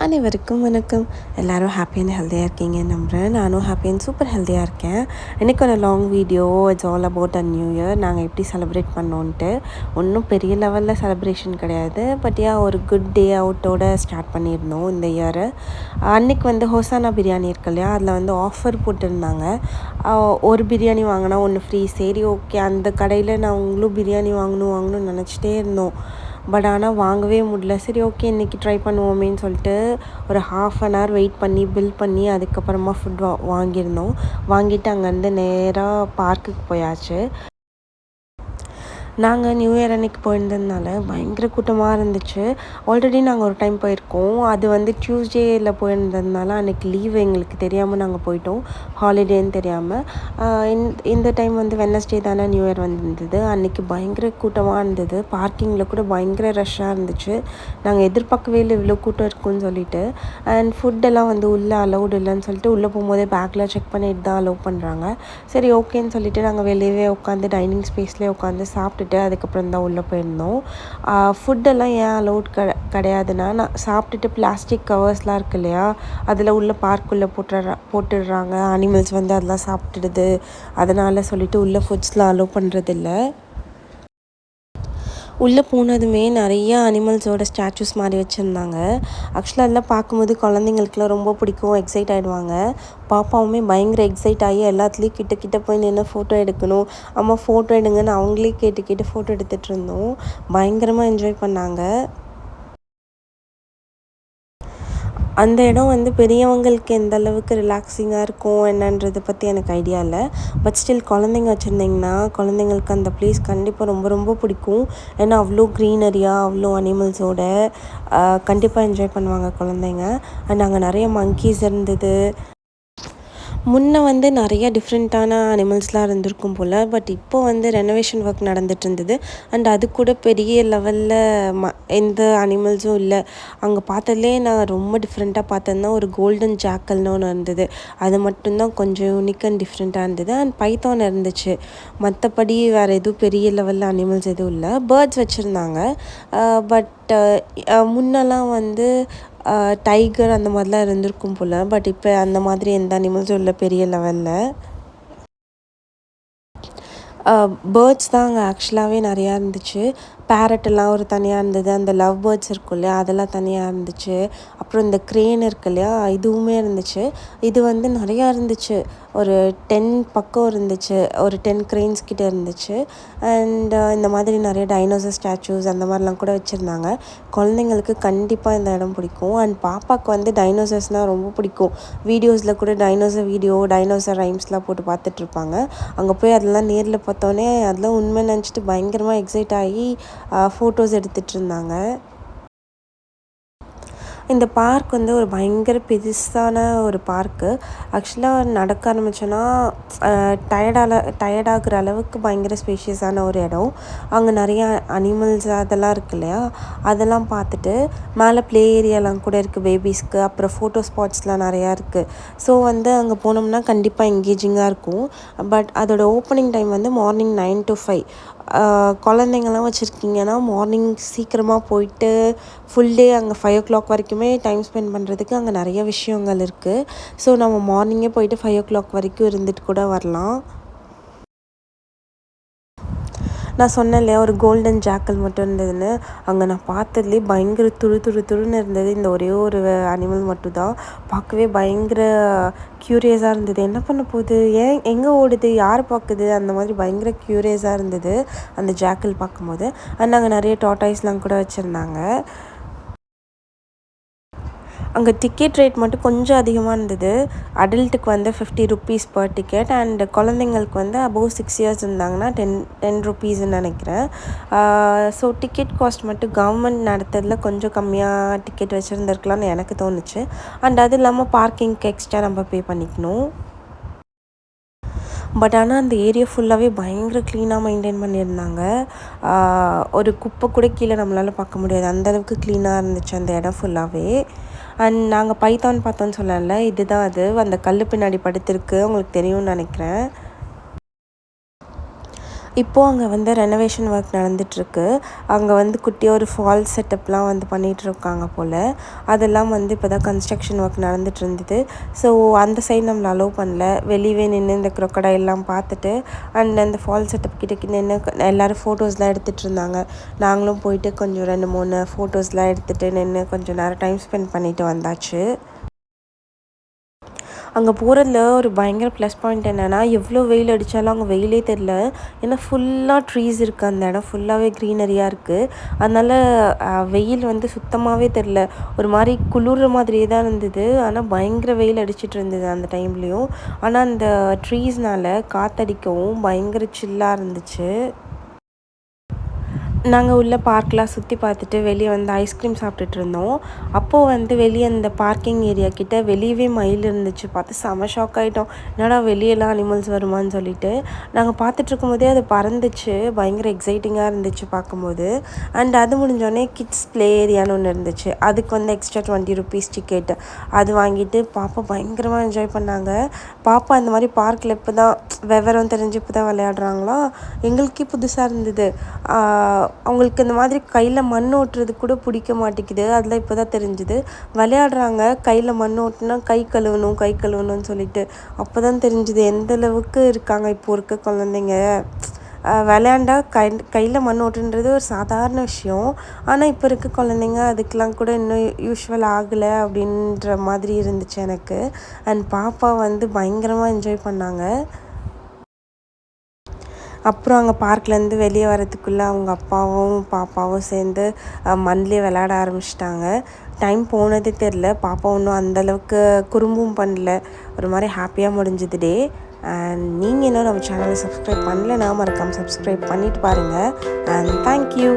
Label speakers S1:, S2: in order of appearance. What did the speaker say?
S1: அனைவருக்கும் வணக்கம். எல்லோரும் ஹாப்பி அண்ட் ஹெல்த்தியாக இருக்கீங்கன்னு நம்புகிறேன். நானும் ஹாப்பி அண்ட் சூப்பர் ஹெல்த்தியாக இருக்கேன். எனக்கான long video it's all about new year. நாங்கள் எப்படி செலிப்ரேட் பண்ணோன்ட்டு ஒன்றும் பெரிய லெவலில் செலிப்ரேஷன் கிடையாது. பட் ஒரு குட் டே அவுட்டோடு ஸ்டார்ட் பண்ணியிருந்தோம் இந்த இயரை. அன்றைக்கி ஹோசானா பிரியாணி இருக்கு இல்லையா, அதில் ஆஃபர் போட்டிருந்தாங்க. ஒரு பிரியாணி வாங்கினா ஒன்று ஃப்ரீ. சரி ஓகே, அந்த கடையில் நாங்களும் பிரியாணி வாங்கணும்னு நினச்சிட்டே இருந்தோம். பட் ஆனால் வாங்கவே முடியல. சரி ஓகே, இன்றைக்கி ட்ரை பண்ணுவோமேன்னு சொல்லிட்டு ஒரு ½ அன் ஹவர் வெயிட் பண்ணி பில் பண்ணி அதுக்கப்புறமா ஃபுட் வாங்கியிருந்தோம். வாங்கிட்டு அங்கேருந்து நேராக பார்க்குக்கு போயாச்சு. நாங்கள் நியூ இயர் அன்றைக்கி போயிருந்ததுனால பயங்கர கூட்டமாக இருந்துச்சு. ஆல்ரெடி நாங்கள் ஒரு டைம் போயிருக்கோம். அது டியூஸ்டேயில் போயிருந்ததுனால அன்றைக்கி லீவ் எங்களுக்கு தெரியாமல் நாங்கள் போயிட்டோம், ஹாலிடேன்னு தெரியாமல். இந்த டைம் வெட்னஸ்டே தானே நியூ இயர் வந்திருந்தது. அன்றைக்கி பயங்கர கூட்டமாக இருந்தது. பார்க்கிங்கில் கூட பயங்கர ரஷ்ஷாக இருந்துச்சு. நாங்கள் எதிர்பார்க்கவே இல்லை இவ்வளோ கூட்டம் இருக்குன்னு சொல்லிட்டு. அண்ட் ஃபுட்டெல்லாம் உள்ளே அலௌட் இல்லைன்னு சொல்லிட்டு உள்ளே போகும்போதே பேக்கில் செக் பண்ணிட்டு தான் அலோவ் பண்ணுறாங்க. சரி ஓகேன்னு சொல்லிட்டு நாங்கள் வெளியவே உட்காந்து டைனிங் ஸ்பேஸ்லேயே உட்காந்து சாப்பிட்டுட்டு அதுக்கப்புறம் தான் உள்ளே போயிருந்தோம். ஃபுட்டெல்லாம் ஏன் அலௌட் கிடையாதுன்னா, நான் சாப்பிட்டுட்டு பிளாஸ்டிக் கவர்ஸ்லாம் இருக்கு இல்லையா, அதில் உள்ள பார்க்குள்ளே போட்டுடுறாங்க. அனிமல்ஸ் அதெல்லாம் சாப்பிட்டுடுது. அதனால் சொல்லிட்டு உள்ள ஃபுட்ஸ்லாம் அலோவ் பண்ணுறதில்ல. உள்ளே போனதுமே நிறையா அனிமல்ஸோட ஸ்டாச்சூஸ் மாதிரி வச்சுருந்தாங்க. ஆக்சுவலாக அதெல்லாம் பார்க்கும்போது குழந்தைங்களுக்குலாம் ரொம்ப பிடிக்கும், எக்ஸைட் ஆகிடுவாங்க. பாப்பாவுமே பயங்கர எக்ஸைட் ஆகி எல்லாத்துலேயும் கிட்ட போய் நின்று ஃபோட்டோ எடுக்கணும், அம்மா ஃபோட்டோ எடுங்கன்னு அவங்களே கேட்டு ஃபோட்டோ எடுத்துகிட்டு இருந்தோம். பயங்கரமாக என்ஜாய் பண்ணாங்க. அந்த இடம் பெரியவங்களுக்கு எந்த அளவுக்கு ரிலாக்ஸிங்காக இருக்கும் என்னன்றதை பற்றி எனக்கு ஐடியா இல்லை. பட் ஸ்டில் குழந்தைங்க வச்சுருந்திங்கன்னா குழந்தைங்களுக்கு அந்த ப்ளேஸ் கண்டிப்பாக ரொம்ப ரொம்ப பிடிக்கும். ஏன்னா அவ்வளோ க்ரீனரியாக அவ்வளோ அனிமல்ஸோட கண்டிப்பாக என்ஜாய் பண்ணுவாங்க குழந்தைங்க. அண்ட் அங்கே நிறைய மங்கீஸ் இருந்தது. முன்ன நிறைய டிஃப்ரெண்ட்டான அனிமல்ஸ்லாம் இருந்திருக்கும் போல். பட் இப்போது ரெனோவேஷன் ஒர்க் நடந்துகிட்டு இருந்தது. அண்ட் அது கூட பெரிய லெவலில் எந்த அனிமல்ஸும் இல்லை. அங்கே பார்த்ததுலே நான் ரொம்ப டிஃப்ரெண்ட்டாக பார்த்ததுன்னா ஒரு கோல்டன் ஜாக்கல்னு ஒன்று இருந்தது. அது மட்டும்தான் கொஞ்சம் யூனிக் அண்ட் டிஃப்ரெண்ட்டாக இருந்தது. அண்ட் பைத்தான் இருந்துச்சு. மற்றபடி வேறு எதுவும் பெரிய லெவலில் அனிமல்ஸ் எதுவும் இல்லை. பேர்ட்ஸ் வச்சுருந்தாங்க. பட் முன்னெல்லாம் டைகர் அந்த மாதிரிலாம் இருந்திருக்கும் போல். பட் இப்போ அந்த மாதிரி எந்த அனிமல்ஸும் இல்லை பெரிய லெவலில். பேர்ட்ஸ் தான் அங்கே ஆக்சுவலாகவே நிறையா இருந்துச்சு. பேரட்டெல்லாம் ஒரு தனியாக இருந்தது. அந்த லவ் பேர்ட்ஸ் இருக்கும் இல்லையா, அதெல்லாம் தனியாக இருந்துச்சு. அப்புறம் இந்த க்ரேன் இருக்கு இல்லையா, இதுவுமே இருந்துச்சு. இது நிறையா இருந்துச்சு. ஒரு 10 பக்கம் இருந்துச்சு. ஒரு 10 க்ரெயின்ஸ் கிட்ட இருந்துச்சு. அண்ட் இந்த மாதிரி நிறைய டைனோசர் ஸ்டாச்சூஸ் அந்த மாதிரிலாம் கூட வச்சுருந்தாங்க. குழந்தைங்களுக்கு கண்டிப்பாக இந்த இடம் பிடிக்கும். அண்ட் பாப்பாவுக்கு டைனோசர்ஸ்னால் ரொம்ப பிடிக்கும். வீடியோஸில் கூட டைனோசர் ரைம்ஸ்லாம் போட்டு பார்த்துட்ருப்பாங்க. அங்கே போய் அதெல்லாம் நேரில் பார்த்தோன்னே அதெல்லாம் உண்மை நினச்சிட்டு பயங்கரமாக எக்ஸைட் ஆகி ஃபோட்டோஸ் எடுத்துகிட்டு இருந்தாங்க. இந்த பார்க் ஒரு பயங்கர பெருசான ஒரு பார்க்கு. ஆக்சுவலாக நடக்க ஆரம்பித்தோன்னா டயர்டாகிற அளவுக்கு பயங்கர ஸ்பேஷியஸான ஒரு இடம். அங்கே நிறையா அனிமல்ஸ் அதெல்லாம் இருக்கு இல்லையா, அதெல்லாம் பார்த்துட்டு மேலே ப்ளே ஏரியாலாம் கூட இருக்குது பேபிஸ்க்கு. அப்புறம் ஃபோட்டோ ஸ்பாட்ஸ்லாம் நிறையா இருக்குது. ஸோ அங்கே போனோம்னா கண்டிப்பாக எங்கேஜிங்காக இருக்கும். பட் அதோட ஓப்பனிங் டைம் மார்னிங் 9 to 5. குழந்தைங்கள்லாம் வச்சுருக்கீங்கன்னா மார்னிங் சீக்கிரமாக போயிட்டு ஃபுல் டே அங்கே 5 o'clock வரைக்குமே டைம் ஸ்பெண்ட் பண்ணுறதுக்கு அங்கே நிறைய விஷயங்கள் இருக்குது. ஸோ நம்ம மார்னிங்கே போயிட்டு 5 o'clock வரைக்கும் இருந்துட்டு கூட வரலாம். நான் சொன்னேன் இல்லையா ஒரு கோல்டன் ஜாக்கல் மட்டும் இருந்ததுன்னு. அங்கே நான் பார்த்ததுலேயே பயங்கர துருன்னு இருந்தது. இந்த ஒரே ஒரு அனிமல் மட்டும் தான் பார்க்கவே பயங்கர க்யூரியஸாக இருந்தது. என்ன பண்ண போகுது, எங்கே ஓடுது, யார் பார்க்குது, அந்த மாதிரி பயங்கர க்யூரியஸாக இருந்தது அந்த ஜாக்கல் பார்க்கும்போது. அண்ட் அங்கே நிறைய டாட்டாய்ஸ்லாம் கூட வச்சுருந்தாங்க. அங்கே டிக்கெட் ரேட் மட்டும் கொஞ்சம் அதிகமாக இருந்தது. அடல்ட்டுக்கு 50 rupees பர் டிக்கெட். அண்ட் குழந்தைங்களுக்கு அபோவ் 6 years இருந்தாங்கன்னா 10 rupeesன்னு நினைக்கிறேன். ஸோ டிக்கெட் காஸ்ட் மட்டும் கவர்மெண்ட் நடத்துறதுல கொஞ்சம் கம்மியாக டிக்கெட் வச்சுருந்துருக்கலாம்னு எனக்கு தோணுச்சு. அண்ட் அது இல்லாமல் பார்க்கிங்க்கு எக்ஸ்ட்ரா நம்ம பே பண்ணிக்கணும். பட் ஆனால் அந்த ஏரியா ஃபுல்லாகவே பயங்கர க்ளீனாக மெயின்டைன் பண்ணியிருந்தாங்க. ஒரு குப்பை கூட கீழே நம்மளால் பார்க்க முடியாது, அந்தளவுக்கு க்ளீனாக இருந்துச்சு அந்த இடம் ஃபுல்லாகவே. அண்ட் நாங்கள் பைத்தான் பார்த்தோன்னு சொல்லல, இதுதான் அது. அந்த கல் பின்னாடி படுத்திருக்கு, உங்களுக்கு தெரியும்னு நினைக்கிறேன். இப்போது அங்கே வந்து ரெனோவேஷன் ஒர்க் நடந்துகிட்ருக்கு. அங்கே வந்து குட்டியாக ஒரு ஃபால்ஸ் செட்டப்லாம் வந்து பண்ணிகிட்ருக்காங்க போல். அதெல்லாம் வந்து இப்போ தான் கன்ஸ்ட்ரக்ஷன் ஒர்க் நடந்துகிட்ருந்தது. ஸோ அந்த சைடு நம்மள அலோவ் பண்ணல. வெளியவே நின்று இந்த க்ரொக்கடைல்லாம் பார்த்துட்டு அண்ட் அந்த ஃபால்ஸ் செட்டப் கிட்ட நின்று எல்லோரும் ஃபோட்டோஸ்லாம் எடுத்துகிட்டு இருந்தாங்க. நாங்களும் போயிட்டு கொஞ்சம் 2, 3 ஃபோட்டோஸ்லாம் எடுத்துகிட்டு நின்று கொஞ்சம் நேரம் டைம் ஸ்பெண்ட் பண்ணிவிட்டு வந்தாச்சு. அங்கே போகிறதுல ஒரு பயங்கர ப்ளஸ் பாயிண்ட் என்னென்னா, எவ்வளோ வெயில் அடித்தாலும் அங்கே வெயிலே தெரில. ஏன்னா ஃபுல்லாக ட்ரீஸ் இருக்குது, அந்த இடம் ஃபுல்லாகவே க்ரீனரியாக இருக்குது. அதனால் வெயில் வந்து சுத்தமாகவே தெரில. ஒரு மாதிரி குளிர்ற மாதிரியே தான் இருந்தது. ஆனால் பயங்கர வெயில் அடிச்சிட்டு இருந்தது அந்த டைம்லேயும். ஆனால் அந்த ட்ரீஸ்னால் காற்றடிக்கவும் பயங்கர சில்லாக இருந்துச்சு. நாங்கள் உள்ள பார்க்லாம் சுற்றி பார்த்துட்டு வெளியே வந்து ஐஸ்கிரீம் சாப்பிட்டுட்டு இருந்தோம். அப்போது வந்து வெளியே அந்த பார்க்கிங் ஏரியா கிட்ட வெளியவே மயில் இருந்துச்சு. பார்த்து செம ஷாக் ஆகிட்டோம். என்னடா வெளியெல்லாம் அனிமல்ஸ் வருமான்னு சொல்லிட்டு. நாங்கள் பார்த்துட்ருக்கும்போதே அது பறந்துச்சு. பயங்கர எக்ஸைட்டிங்காக இருந்துச்சு பார்க்கும்போது. அண்ட் அது முடிஞ்சோடனே கிட்ஸ் ப்ளே ஏரியான்னு ஒன்று இருந்துச்சு. அதுக்கு வந்து எக்ஸ்ட்ரா 20 ருபீஸ் டிக்கெட். அது வாங்கிட்டு பாப்பா பயங்கரமாக என்ஜாய் பண்ணாங்க. பாப்பா இந்த மாதிரி பார்க்கில் இப்போ தான் விவரம் தெரிஞ்சு இப்போ தான் விளையாடுறாங்களா, எங்களுக்கே புதுசாக இருந்தது. அவங்களுக்கு இந்த மாதிரி கையில் மண் ஓட்டுறது கூட பிடிக்க மாட்டேங்குது. அதெல்லாம் இப்போ தான் தெரிஞ்சுது. விளையாடுறாங்க, கையில் மண் ஓட்டுனா கை கழுவணும்னு சொல்லிட்டு. அப்போ தான் தெரிஞ்சுது எந்தளவுக்கு இருக்காங்க இப்போ இருக்க குழந்தைங்க. விளையாண்டா கையில் மண் ஓட்டுன்றது ஒரு சாதாரண விஷயம். ஆனால் இப்போ இருக்க குழந்தைங்க அதுக்கெலாம் கூட இன்னும் யூஸ்வல் ஆகலை அப்படின்ற மாதிரி இருந்துச்சு எனக்கு. அண்ட் பாப்பா வந்து பயங்கரமாக என்ஜாய் பண்ணாங்க. அப்புறம் அங்கே பார்க்லேருந்து வெளியே வரதுக்குள்ளே அவங்க அப்பாவும் பாப்பாவும் சேர்ந்து மண்ணிலே விளையாட ஆரம்பிச்சிட்டாங்க. டைம் போனதே தெரில. பாப்பா ஒன்றும் அந்தளவுக்கு குறும்பும் பண்ணல. ஒரு மாதிரி ஹாப்பியாக முடிஞ்சுது டே. அண்ட் நீங்கள் இன்னும் நம்ம சேனலை சப்ஸ்கிரைப் பண்ணலைன்னா மறக்காமல் சப்ஸ்கிரைப் பண்ணிவிட்டு பாருங்கள். And thank you.